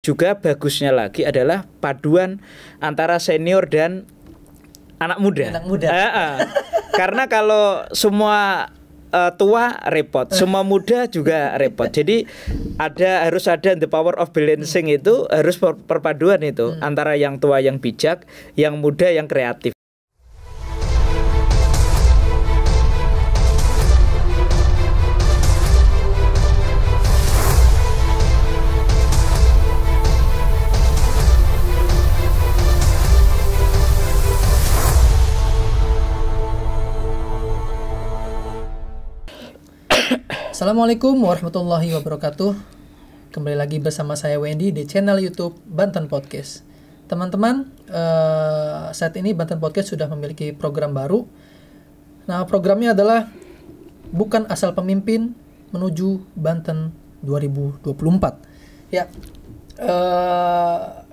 juga bagusnya lagi adalah paduan antara senior dan anak muda. Karena kalau semua tua repot, semua muda juga repot. Jadi harus ada the power of balancing, itu harus perpaduan itu antara yang tua yang bijak, yang muda yang kreatif. Assalamualaikum warahmatullahi wabarakatuh. Kembali lagi bersama saya Wendy di channel YouTube Banten Podcast. Teman-teman, saat ini Banten Podcast sudah memiliki program baru. Nah, programnya adalah Bukan Asal Pemimpin Menuju Banten 2024. Ya,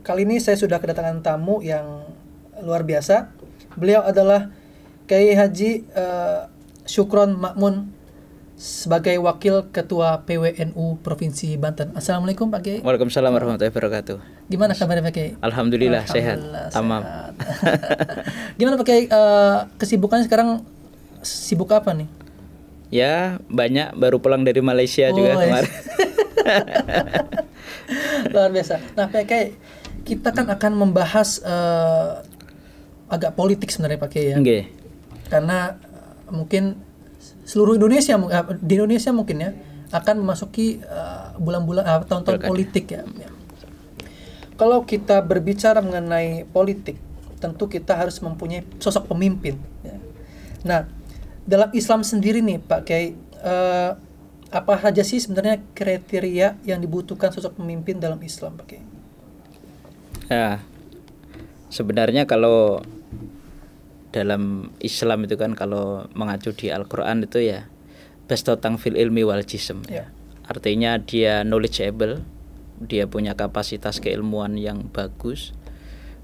kali ini saya sudah kedatangan tamu yang luar biasa. Beliau adalah Kiai Haji Syukron Makmun sebagai Wakil Ketua PWNU Provinsi Banten. Assalamualaikum Pak Kiai. Waalaikumsalam warahmatullahi wabarakatuh. Gimana kabarnya Pak Kiai? Alhamdulillah sehat. Tamam. Gimana Pak Kiai, kesibukannya sekarang, sibuk apa nih? Ya banyak, baru pulang dari Malaysia juga kemarin. Luar biasa. Nah Pak Kiai, kita kan akan membahas agak politik sebenarnya Pak Kiai ya. Okay. Karena mungkin seluruh Indonesia, di Indonesia mungkin ya, akan memasuki bulan-bulan tahun-tahun politik ya. Kalau kita berbicara mengenai politik, tentu kita harus mempunyai sosok pemimpin ya. Nah, dalam Islam sendiri nih Pak Kiai, apa saja sih sebenarnya kriteria yang dibutuhkan sosok pemimpin dalam Islam Pak Kiai? Ya, sebenarnya kalau dalam Islam itu kan, kalau mengacu di Al-Quran itu ya bastotang fil ilmi wal jism ya. Artinya dia knowledgeable, dia punya kapasitas keilmuan yang bagus,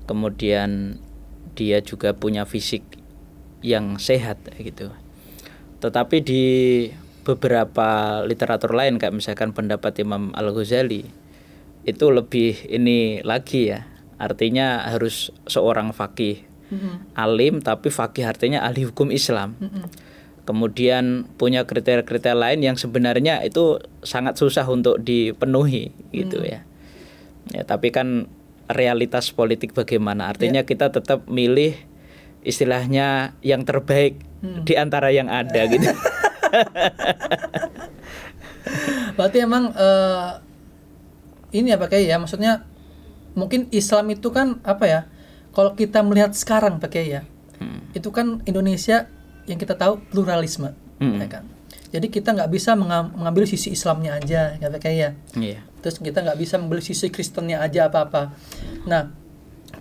kemudian dia juga punya fisik yang sehat gitu. Tetapi di beberapa literatur lain, kayak misalkan pendapat Imam Al-Ghazali, itu lebih ini lagi ya, artinya harus seorang faqih, alim, tapi faqih artinya ahli hukum Islam. Kemudian punya kriteria-kriteria lain yang sebenarnya itu sangat susah untuk dipenuhi gitu ya. Ya, tapi kan realitas politik bagaimana? Artinya kita tetap milih istilahnya yang terbaik di antara yang ada gitu. Berarti emang ini ya Pak Kiai ya, maksudnya mungkin Islam itu kan apa ya? Kalau kita melihat sekarang Pak Kiai ya, itu kan Indonesia yang kita tahu pluralisme, ya kan. Jadi kita nggak bisa mengambil sisi Islamnya aja, ya Pak Kiai ya. Terus kita nggak bisa mengambil sisi Kristennya aja apa-apa. Nah,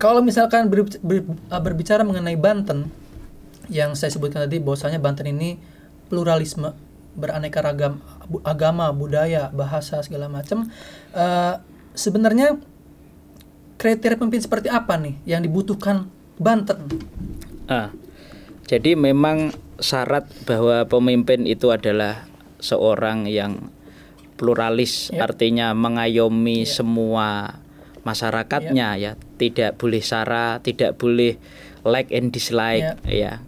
kalau misalkan berbicara mengenai Banten, yang saya sebutkan tadi bahwasanya Banten ini pluralisme, beraneka ragam agama, budaya, bahasa segala macam. Sebenarnya kriteria pemimpin seperti apa nih yang dibutuhkan Banten? Jadi memang syarat bahwa pemimpin itu adalah seorang yang pluralis, artinya mengayomi semua masyarakatnya ya, tidak boleh sara, tidak boleh like and dislike ya.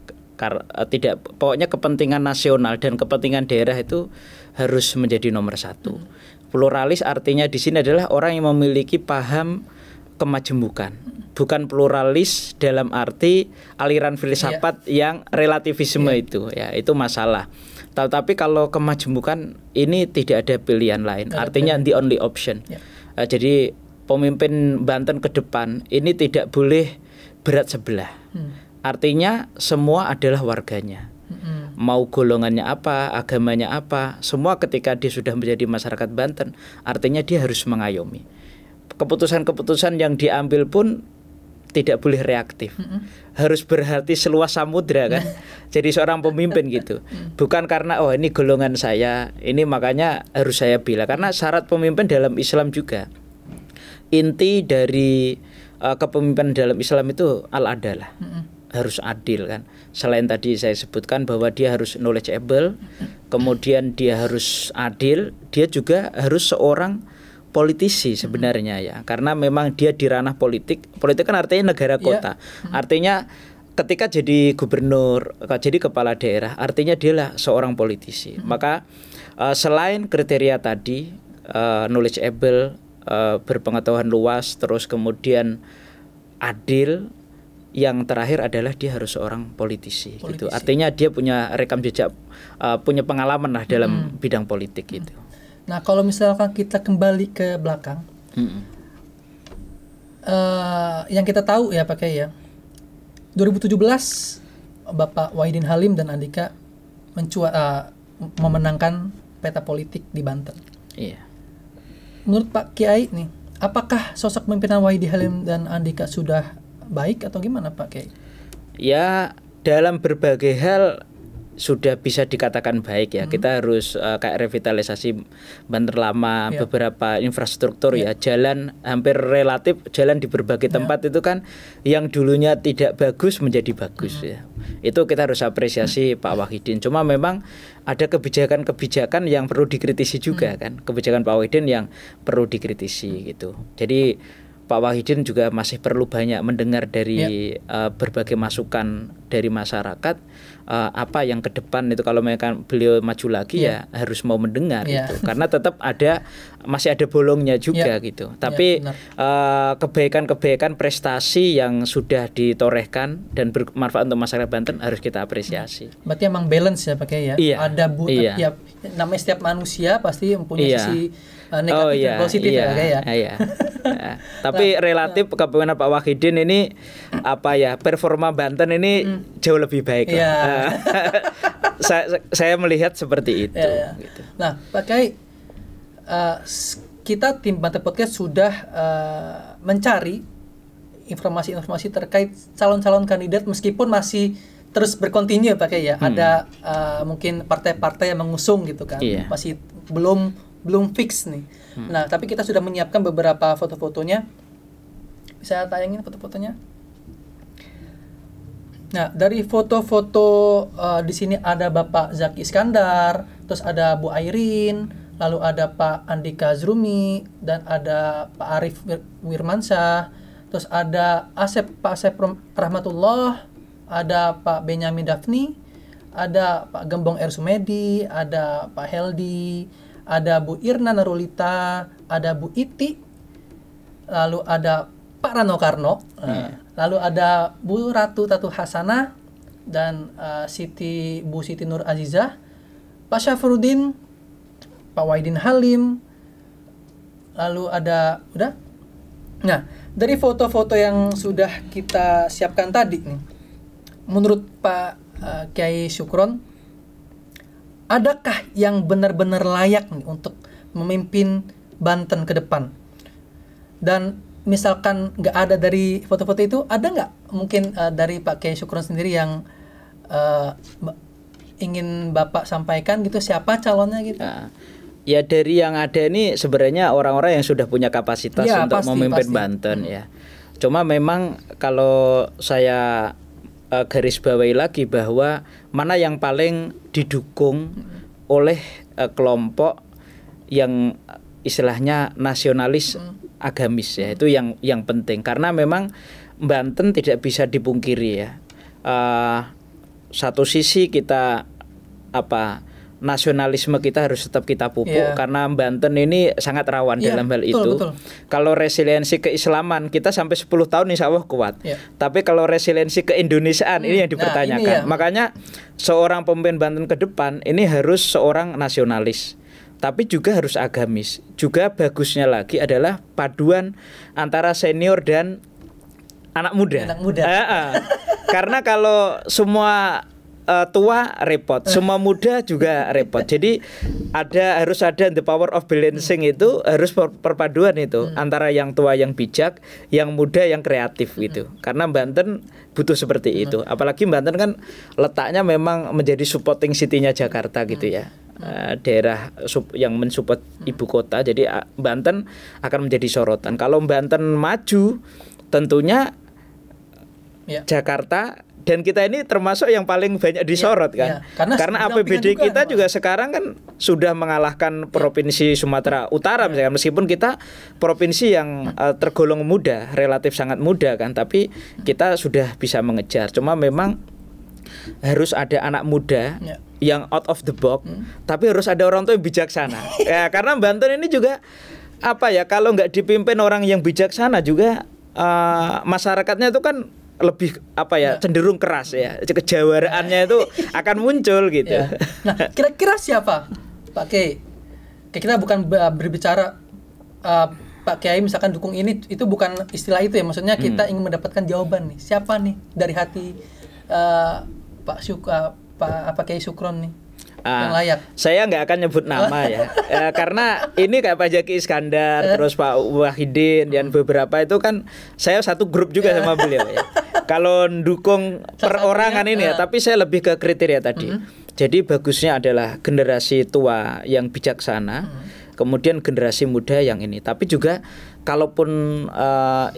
Tidak, pokoknya kepentingan nasional dan kepentingan daerah itu harus menjadi nomor satu. Pluralis artinya di sini adalah orang yang memiliki paham kemajemukan, bukan pluralis dalam arti aliran filsafat yang relativisme itu ya, itu masalah. Tetapi kalau kemajemukan ini tidak ada pilihan lain, artinya the only option. Jadi pemimpin Banten ke depan ini tidak boleh berat sebelah, artinya semua adalah warganya. Mau golongannya apa, agamanya apa, semua ketika dia sudah menjadi masyarakat Banten, artinya dia harus mengayomi. Keputusan-keputusan yang diambil pun tidak boleh reaktif, harus berarti seluas samudra kan. Jadi seorang pemimpin gitu, bukan karena oh ini golongan saya, ini makanya harus saya bela. Karena syarat pemimpin dalam Islam juga, inti dari kepemimpinan dalam Islam itu al-adalah, harus adil kan. Selain tadi saya sebutkan bahwa dia harus knowledgeable, kemudian dia harus adil, dia juga harus seorang politisi sebenarnya ya, karena memang dia di ranah politik. Politik kan artinya negara kota. Artinya ketika jadi gubernur, jadi kepala daerah, artinya dialah seorang politisi. Maka selain kriteria tadi, knowledgeable, berpengetahuan luas, terus kemudian adil, yang terakhir adalah dia harus seorang politisi. Gitu. Artinya dia punya rekam jejak, punya pengalaman lah dalam bidang politik gitu. Nah, kalau misalkan kita kembali ke belakang, yang kita tahu ya Pak Kiai ya, 2017 Bapak Wahidin Halim dan Andika memenangkan peta politik di Banten. Iya. Menurut Pak Kiai nih, apakah sosok pemimpinan Wahidin Halim dan Andika sudah baik atau gimana Pak Kiai? Ya, dalam berbagai hal sudah bisa dikatakan baik ya. Kita harus kayak revitalisasi Banten lama, beberapa infrastruktur ya, jalan hampir relatif, jalan di berbagai tempat itu kan yang dulunya tidak bagus menjadi bagus ya. Itu kita harus apresiasi Pak Wahidin. Cuma memang ada kebijakan-kebijakan yang perlu dikritisi juga kan. Kebijakan Pak Wahidin yang perlu dikritisi gitu. Jadi Pak Wahidin juga masih perlu banyak mendengar dari berbagai masukan dari masyarakat, apa yang ke depan itu kalau beliau maju lagi ya harus mau mendengar gitu. Karena tetap masih ada bolongnya juga gitu. Tapi kebaikan-kebaikan prestasi yang sudah ditorehkan dan bermanfaat untuk masyarakat Banten harus kita apresiasi. Berarti emang balance ya Pak Kiai ya. Ada ya, namanya setiap manusia pasti mempunyai sisi negatif dan positif ya Kiai ya. Tapi relatif kepemimpinan Pak Wahidin ini performa Banten ini jauh lebih baik. Saya melihat seperti itu. Gitu. Nah, Pak Kiai, kita tim Banten Podcast sudah mencari informasi-informasi terkait calon-calon kandidat meskipun masih terus berkontinu Pak Kiai ya. Ada mungkin partai-partai yang mengusung gitu kan. Masih belum fix nih. Nah, tapi kita sudah menyiapkan beberapa foto-fotonya. Bisa tayangin foto-fotonya? Nah, dari foto-foto di sini ada Bapak Zaki Iskandar, terus ada Bu Airin, lalu ada Pak Andika Zrumi, dan ada Pak Arif Wirmansyah, terus ada Pak Asep Rahmatullah, ada Pak Benyamin Dafni, ada Pak Gembong R. Sumedi, ada Pak Heldi, ada Bu Irna Narulita, ada Bu Iti, lalu ada Pak Rano Karno, lalu ada Bu Ratu Tatu Hasanah, dan Bu Siti Nur Azizah, Pak Syafruddin, Pak Wahidin Halim, lalu ada udah. Nah, dari foto-foto yang sudah kita siapkan tadi nih, menurut Pak Kiai Syukron, adakah yang benar-benar layak nih untuk memimpin Banten ke depan? Dan misalkan nggak ada dari foto-foto itu, ada nggak mungkin dari Pak Kiai Syukron sendiri yang ingin Bapak sampaikan gitu, siapa calonnya gitu? Ya dari yang ada ini sebenarnya orang-orang yang sudah punya kapasitas untuk memimpin Banten ya. Cuma memang kalau saya garis bawahi lagi bahwa mana yang paling didukung oleh kelompok yang istilahnya nasionalis agamis ya, itu yang penting karena memang Banten tidak bisa dipungkiri ya. Satu sisi kita nasionalisme kita harus tetap kita pupuk karena Banten ini sangat rawan dalam hal itu. Betul. Kalau resiliensi keislaman kita sampai 10 tahun insya Allah kuat. Tapi kalau resiliensi keindonesiaan ini yang dipertanyakan. Makanya seorang pemimpin Banten ke depan ini harus seorang nasionalis, tapi juga harus agamis. Juga bagusnya lagi adalah paduan antara senior dan anak muda. Karena kalau semua tua repot, semua muda juga repot. Jadi harus ada the power of balancing, itu harus perpaduan itu antara yang tua yang bijak, yang muda yang kreatif gitu. Karena Banten butuh seperti itu. Apalagi Banten kan letaknya memang menjadi supporting city-nya Jakarta gitu ya. Daerah yang mensupport ibu kota. Jadi Banten akan menjadi sorotan. Kalau Banten maju, tentunya Jakarta dan kita ini termasuk yang paling banyak disorot kan. Karena APBD kita juga sekarang kan sudah mengalahkan provinsi Sumatera Utara misalnya, meskipun kita provinsi yang tergolong muda, relatif sangat muda kan, tapi kita sudah bisa mengejar. Cuma memang harus ada anak muda yang out of the box, tapi harus ada orang tua yang bijaksana. Ya, karena Banten ini juga apa ya, kalau nggak dipimpin orang yang bijaksana juga masyarakatnya itu kan lebih apa ya, cenderung keras ya, kejawaraannya itu akan muncul gitu. Nah, kira-kira siapa Pak Kiai? Kita bukan berbicara Pak Kiai misalkan dukung ini, itu bukan istilah itu ya, maksudnya kita ingin mendapatkan jawaban nih, siapa nih dari hati Pak Kiai Sukron nih yang layak? Saya nggak akan nyebut nama ya, karena ini kayak Pak Jaki Iskandar, terus Pak Wahidin dan beberapa itu kan saya satu grup juga sama beliau ya. Kalau dukung perorangan ini ya, tapi saya lebih ke kriteria tadi. Jadi bagusnya adalah generasi tua yang bijaksana, kemudian generasi muda yang ini. Tapi juga kalaupun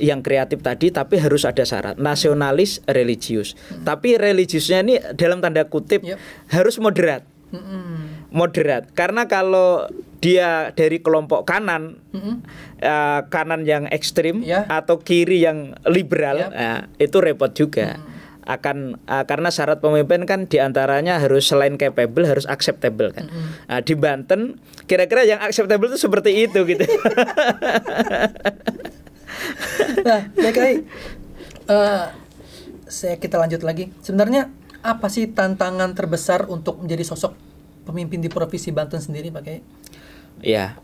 yang kreatif tadi, tapi harus ada syarat nasionalis, religius. Tapi religiusnya ini dalam tanda kutip harus moderat. Moderat, karena kalau dia dari kelompok kanan, kanan yang ekstrim atau kiri yang liberal, itu repot juga. Karena syarat pemimpin kan diantaranya harus selain capable harus acceptable kan. Di Banten kira-kira yang acceptable itu seperti itu gitu. Nah, kita lanjut lagi. Sebenarnya apa sih tantangan terbesar untuk menjadi sosok pemimpin di Provinsi Banten sendiri, Pak Kiai? Ya,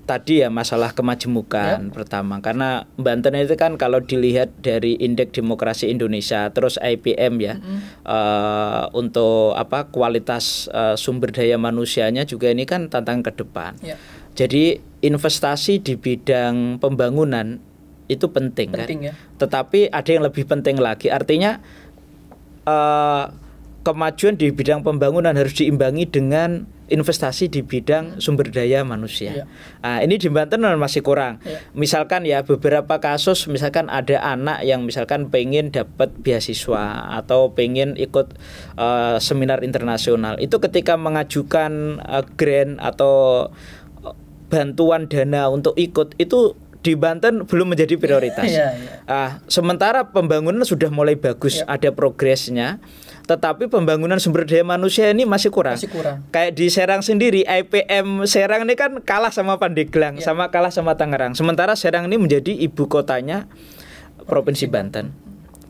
tadi ya masalah kemajemukan pertama, karena Banten itu kan kalau dilihat dari Indeks Demokrasi Indonesia, terus IPM ya, untuk apa kualitas sumber daya manusianya juga ini kan tantangan ke depan. Jadi investasi di bidang pembangunan itu penting kan. Tetapi ada yang lebih penting lagi, artinya kemajuan di bidang pembangunan harus diimbangi dengan investasi di bidang sumber daya manusia. Ini di Banten masih kurang. Misalkan ya beberapa kasus, misalkan ada anak yang misalkan pengen dapat beasiswa atau pengen ikut seminar internasional, itu ketika mengajukan grant atau bantuan dana untuk ikut, itu di Banten belum menjadi prioritas. Sementara pembangunan sudah mulai bagus, ada progresnya, tetapi pembangunan sumber daya manusia ini masih kurang. Kayak di Serang sendiri, IPM Serang ini kan kalah sama Pandeglang, sama kalah sama Tangerang. Sementara Serang ini menjadi ibu kotanya Provinsi Banten.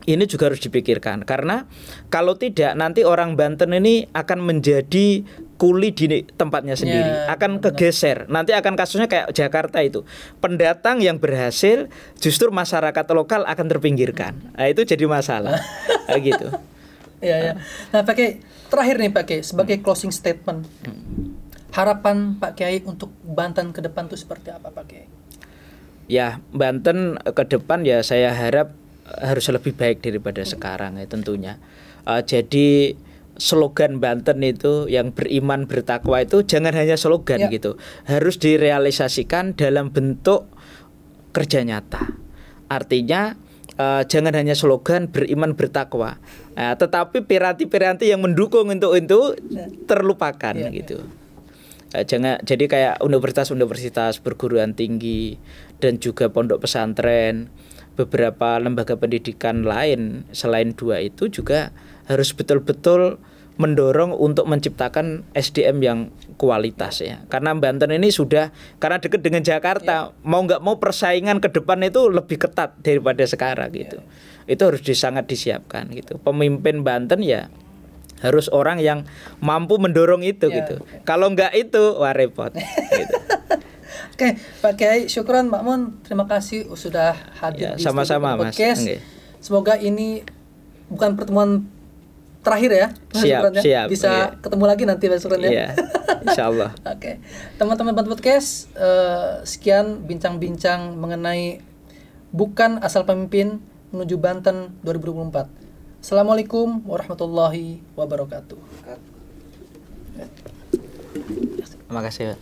Ini juga harus dipikirkan, karena kalau tidak nanti orang Banten ini akan menjadi kuli di tempatnya sendiri, akan kegeser. Nanti akan kasusnya kayak Jakarta itu, pendatang yang berhasil justru masyarakat lokal akan terpinggirkan. Itu jadi masalah. Gitu. Nah, Pak Kiai, terakhir nih Pak Kiai, sebagai closing statement, harapan Pak Kiai untuk Banten ke depan itu seperti apa, Pak Kiai? Ya, Banten ke depan ya saya harap harus lebih baik daripada sekarang ya tentunya. Jadi slogan Banten itu yang beriman bertakwa itu jangan hanya slogan gitu, harus direalisasikan dalam bentuk kerja nyata. Artinya jangan hanya slogan beriman bertakwa, tetapi piranti-piranti yang mendukung untuk itu terlupakan gitu. Jangan jadi kayak universitas-universitas perguruan tinggi dan juga pondok pesantren, beberapa lembaga pendidikan lain selain dua itu juga harus betul-betul mendorong untuk menciptakan SDM yang kualitas ya. Karena Banten ini sudah, karena dekat dengan Jakarta, mau nggak mau persaingan ke depan itu lebih ketat daripada sekarang gitu. Itu harus sangat disiapkan gitu. Pemimpin Banten ya harus orang yang mampu mendorong itu gitu. Kalau nggak itu, wah repot. Gitu. Oke, Pak Kiai, syukron Pak Mun, terima kasih sudah hadir di sama-sama, podcast. Semoga ini bukan pertemuan terakhir ya, siap, bisa ketemu lagi nanti Pak Sukron ya. Insyaallah. Oke, teman-teman podcast, sekian bincang-bincang mengenai bukan asal pemimpin menuju Banten 2024. Assalamualaikum warahmatullahi wabarakatuh. Terima kasih.